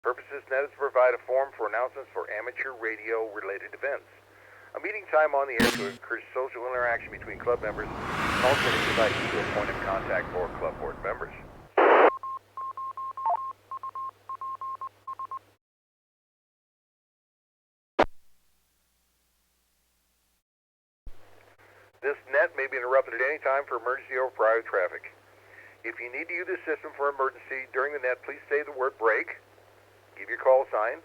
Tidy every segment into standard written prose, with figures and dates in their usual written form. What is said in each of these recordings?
Purpose of this net is to provide a forum for announcements for amateur radio-related events. A meeting time on the air to encourage social interaction between club members and also to provide you a point of contact for club board members. This net may be interrupted at any time for emergency or prior traffic. If you need to use this system for emergency during the net, please say the word break, give your call sign.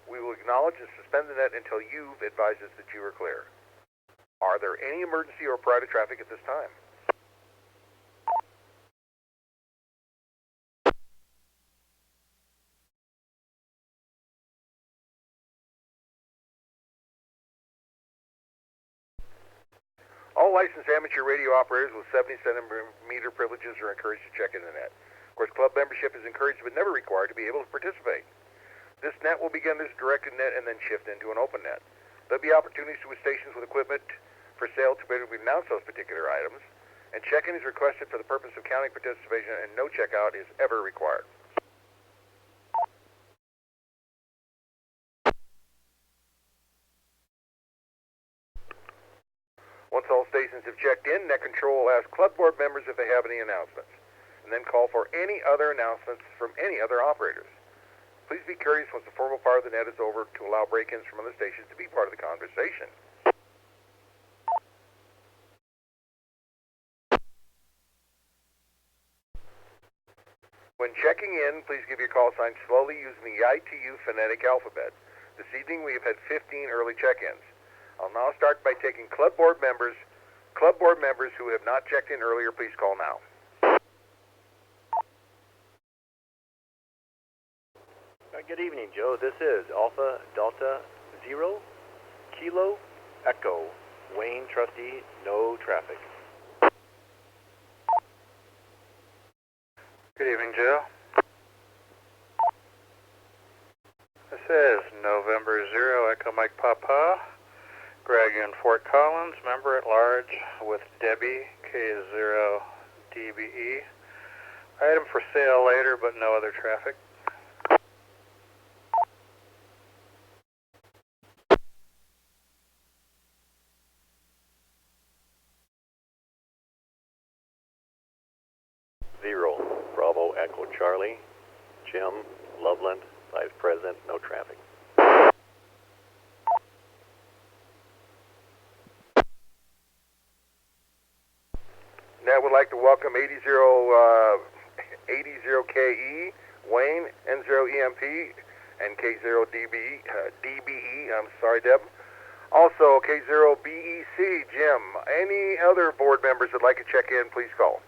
We will acknowledge and suspend the net until you've advised us that you are clear. Are there any emergency or prior to traffic at this time? All licensed amateur radio operators with 70-centimeter privileges are encouraged to check in the net. Of course, club membership is encouraged but never required to be able to participate. This net will begin as a directed net and then shift into an open net. There'll be opportunities with stations with equipment for sale to be able to announce those particular items, and check-in is requested for the purpose of counting participation, and no checkout is ever required. Once all stations have checked in, net control will ask club board members if they have any announcements, and then call for any other announcements from any other operators. Please be curious once the formal part of the net is over to allow break-ins from other stations to be part of the conversation. When checking in, please give your call sign slowly using the ITU phonetic alphabet. This evening we have had 15 early check-ins. I'll now start by taking club board members who have not checked in earlier. Please call now. Good evening, Joe. This is Alpha Delta Zero Kilo Echo Wayne Trustee. No traffic. Good evening, Joe. This is November 0 Echo Mike Papa. Greg in Fort Collins, member at large with Debbie, K0DBE. Item for sale later, but no other traffic. Bravo Echo Charlie, Jim Loveland, Vice President, no traffic. Now I would like to welcome 80KE, Wayne, N0EMP, and K0DBE, I'm sorry, Deb. Also, K0BEC, Jim. Any other board members that would like to check in, please call.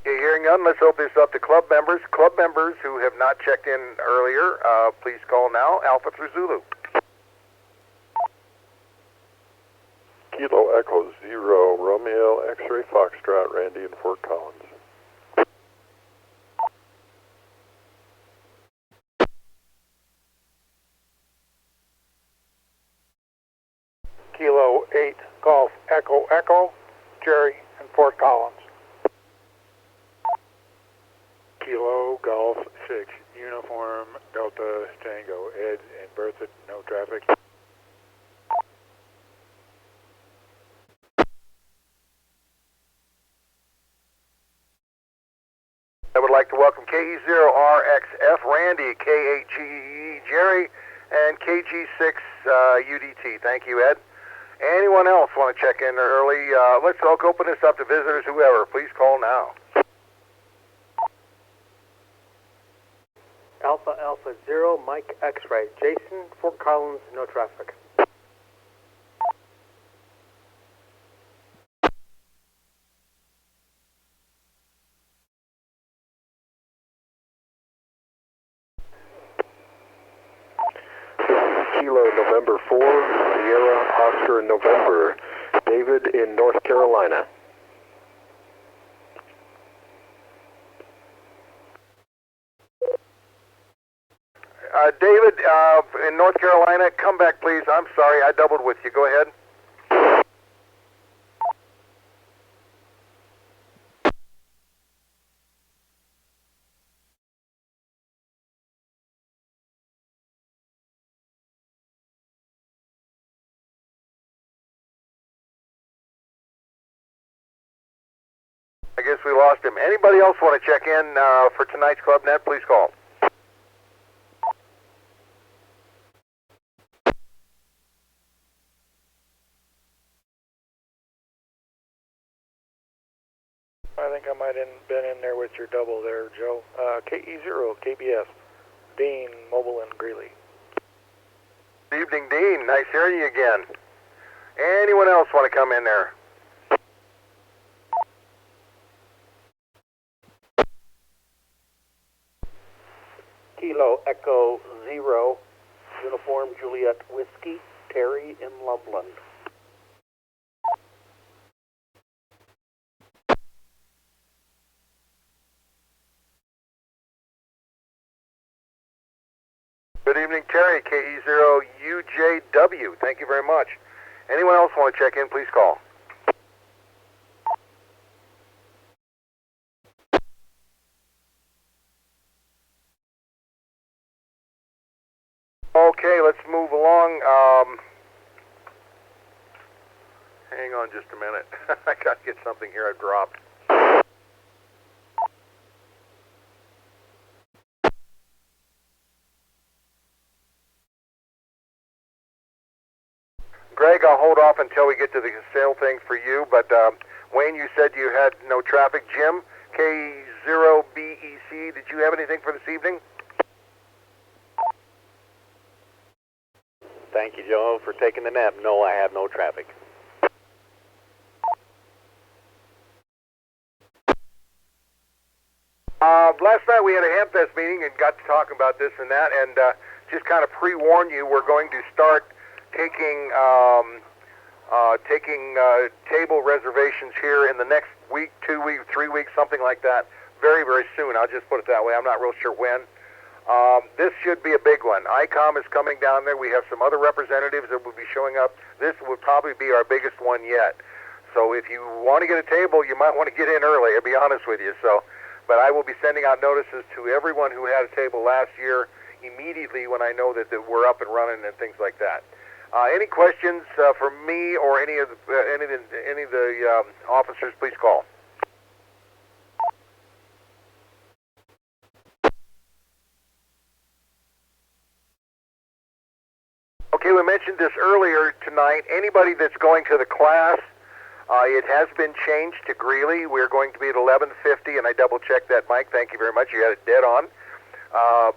Okay, hearing none, let's open this up to club members. Club members who have not checked in earlier, please call now, Alpha through Zulu. Kilo Echo 0, Romeo X-Ray Foxtrot, Randy in Fort Collins. Kilo 8 Golf Echo Echo, Jerry in Fort Collins. Kilo Golf 6 Uniform Delta Tango, Ed in Bertha, no traffic. I would like to welcome KE0RXF, Randy, K8GE, Jerry, and KG6UDT. Thank you, Ed. Anyone else want to check in early? Let's open this up to visitors, whoever. Please call now. Alpha Alpha 0, Mike X-Ray, Jason, Fort Collins, no traffic. Kilo November 4, Sierra Oscar November, David in North Carolina. David, in North Carolina, come back, please. I'm sorry, I doubled with you. Go ahead. I guess we lost him. Anybody else want to check in for tonight's Club Net? Please call. I think I might have been in there with your double there, Joe. KE0, KBS, Dean, Mobile, and Greeley. Good evening, Dean. Nice hearing you again. Anyone else want to come in there? Kilo Echo 0, Uniform Juliet Whiskey, Terry in Loveland. Good evening, Terry, KE0UJW. Thank you very much. Anyone else want to check in, please call. Okay, let's move along. Hang on just a minute. I got to get something here I dropped. Greg, I'll hold off until we get to the sale thing for you, but Wayne, you said you had no traffic. Jim, K0BEC, did you have anything for this evening? Thank you, Joe, for taking the nap. No, I have no traffic. Last night we had a Hamfest meeting and got to talking about this and that, and just kind of pre-warn you, we're going to start taking table reservations here in the next week, 2 weeks, 3 weeks, something like that, very, very soon. I'll just put it that way. I'm not real sure when. This should be a big one. ICOM is coming down there. We have some other representatives that will be showing up. This will probably be our biggest one yet. So if you want to get a table, you might want to get in early, I'll be honest with you. But I will be sending out notices to everyone who had a table last year immediately when I know that we're up and running and things like that. Any questions for me or any of the officers, please call. Okay, we mentioned this earlier tonight. Anybody that's going to the class, it has been changed to Greeley. We're going to be at 1150, and I double-checked that, Mike. Thank you very much. You had it dead on.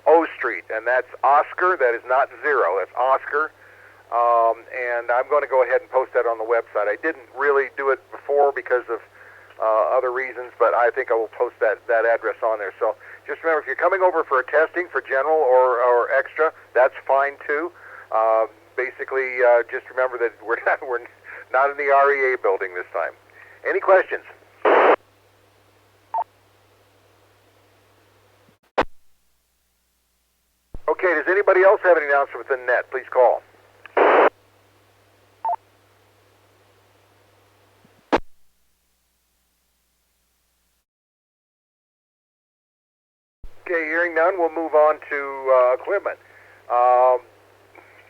O Street, and that's Oscar. That is not zero. That's Oscar. And I'm going to go ahead and post that on the website. I didn't really do it before because of other reasons, but I think I will post that address on there. So just remember, if you're coming over for a testing for general or extra, that's fine too. Basically, just remember that we're not in the REA building this time. Any questions? Okay, does anybody else have any announcement within net? Please call. Okay, hearing none, we'll move on to equipment.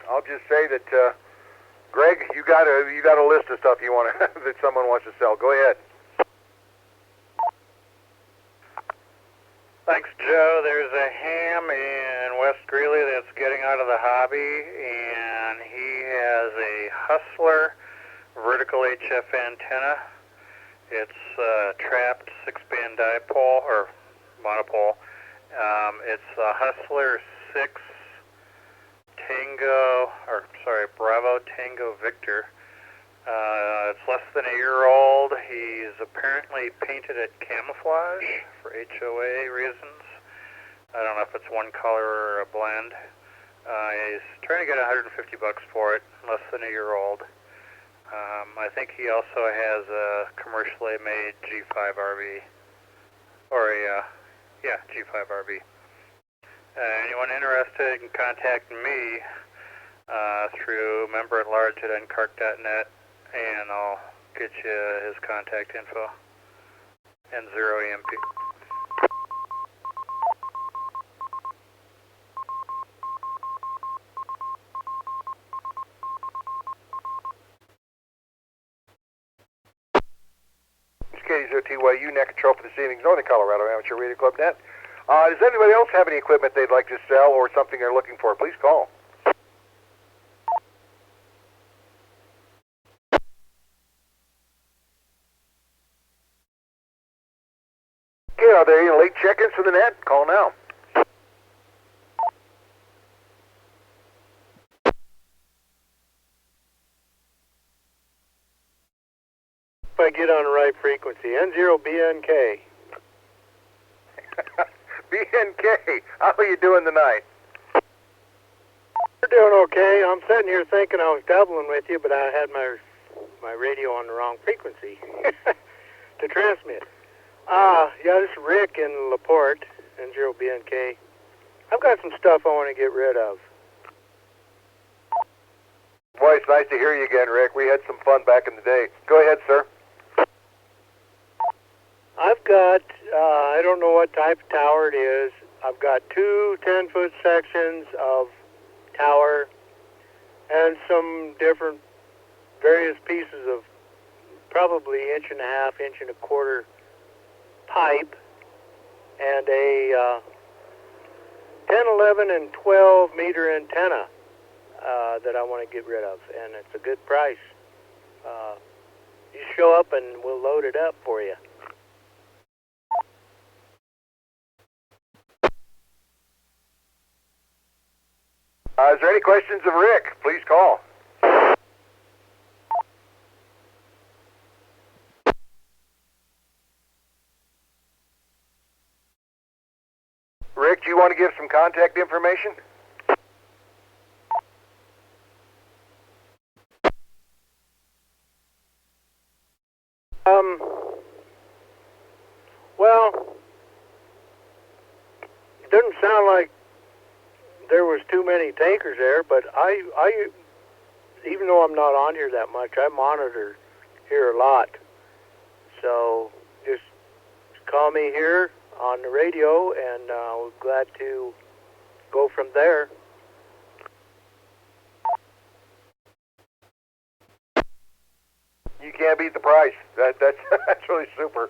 I'll just say that, Greg, you got a list of stuff you want that someone wants to sell. Go ahead. Thanks, Joe. There's a ham in West Greeley that's getting out of the hobby, and he has a Hustler vertical HF antenna. It's trapped 6-band dipole or monopole. It's a Hustler 6 Bravo Tango Victor. It's less than a year old. He's apparently painted it camouflage for HOA reasons. I don't know if it's one color or a blend. He's trying to get $150 for it, less than a year old. I think he also has a commercially made G5 RV, or a G5 RV. Anyone interested can contact me through member-at-large@ncarc.net, and I'll get you his contact info. N0EMP. KD0TYU, net control for this evening's Northern Colorado Amateur Radio Club net. Does anybody else have any equipment they'd like to sell or something they're looking for? Please call. Okay, are there any late check-ins for the net? Call now. If I get on the right frequency, N0BNK. BNK, how are you doing tonight? We're doing okay. I'm sitting here thinking I was doubling with you, but I had my radio on the wrong frequency to transmit. Yeah, this is Rick in LaPorte, N0BNK. I've got some stuff I want to get rid of. Boy, it's nice to hear you again, Rick. We had some fun back in the day. Go ahead, sir. I've got, I don't know what type of tower it is. I've got two 10-foot sections of tower and some different various pieces of probably 1.5 inch, 1.25 pipe, and a 10, 11, and 12 meter antenna that I want to get rid of, and it's a good price. You show up and we'll load it up for you. Is there any questions of Rick? Please call. Rick, do you want to give some contact information? Well, it doesn't sound like there was too many takers there, but I even though I'm not on here that much, I monitor here a lot. So just call me here on the radio, and we're glad to go from there. You can't beat the price. That's that's really super.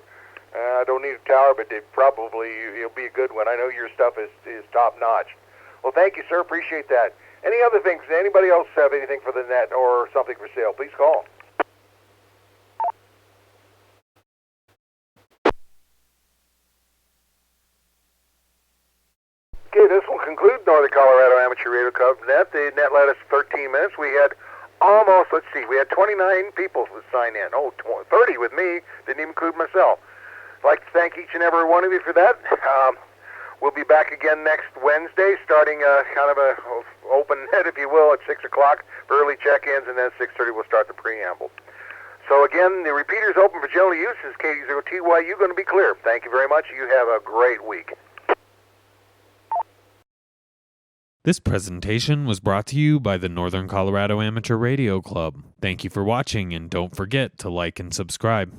I don't need a tower, but it'll be a good one. I know your stuff is top notch. Well, thank you, sir. Appreciate that. Any other things? Anybody else have anything for the net or something for sale? Please call. Okay, this will conclude Northern Colorado Amateur Radio Club net. The net let us 13 minutes. We had almost, we had 29 people sign in. 30 with me. Didn't even include myself. I'd like to thank each and every one of you for that. We'll be back again next Wednesday, starting kind of a open net, if you will, at 6 o'clock for early check-ins, and then at 6:30 we'll start the preamble. So again, the repeater is open for general use. Is KD0TYU going to be clear? Thank you very much. You have a great week. This presentation was brought to you by the Northern Colorado Amateur Radio Club. Thank you for watching, and don't forget to like and subscribe.